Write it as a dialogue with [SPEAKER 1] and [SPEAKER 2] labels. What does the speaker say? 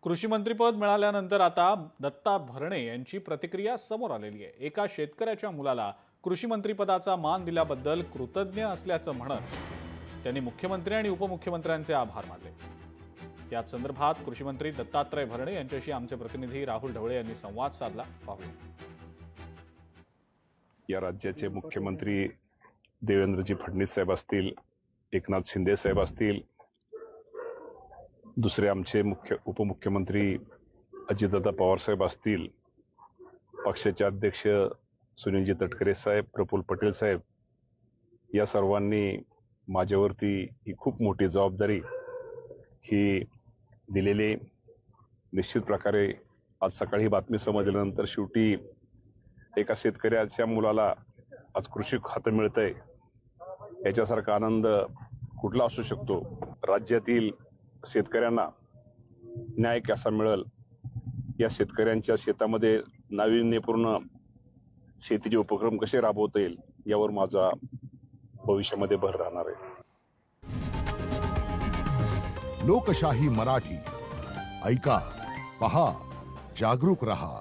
[SPEAKER 1] कृषी मंत्रीपद मिळाल्यानंतर आता दत्ता भरणे यांची प्रतिक्रिया समोर आलेली आहे। एका शेतकऱ्याच्या मुलाला कृषी मंत्रीपदाचा मान दिल्याबद्दल कृतज्ञ असल्याचं म्हणत त्यांनी मुख्यमंत्री आणि उपमुख्यमंत्र्यांचे आभार मानले। याच संदर्भात कृषी मंत्री दत्तात्रय भरणे यांच्याशी आमचे प्रतिनिधी राहुल ढवळे यांनी संवाद साधला। पाहूया।
[SPEAKER 2] या राज्याचे मुख्यमंत्री देवेंद्रजी फडणवीस साहेब असतील, एकनाथ शिंदे साहेब असतील, दुसरे आमचे उपमुख्यमंत्री अजितदादा पवार साहेब असतील, पक्षाचे अध्यक्ष सुनीलजी तटकरे साहेब, प्रफुल्ल पटेल साहेब, या सर्वांनी माझ्यावरती ही खूप मोठी जबाबदारी ही दिलेली। निश्चित प्रकारे आज सकाळी ही बातमी समजल्यानंतर शेवटी एका शेतकऱ्याच्या मुलाला आज कृषी खातं मिळतंय, याच्यासारखा आनंद कुठला असू शकतो। राज्यातील शेतकऱ्यांना न्याय कसा मिळेल, या शेतकऱ्यांच्या शेतामध्ये नाविन्यपूर्ण शेतीचे उपक्रम कसे राबवता येईल, यावर माझा भविष्यामध्ये भर राहणार आहे।
[SPEAKER 3] लोकशाही मराठी ऐका, पहा, जागरूक रहा।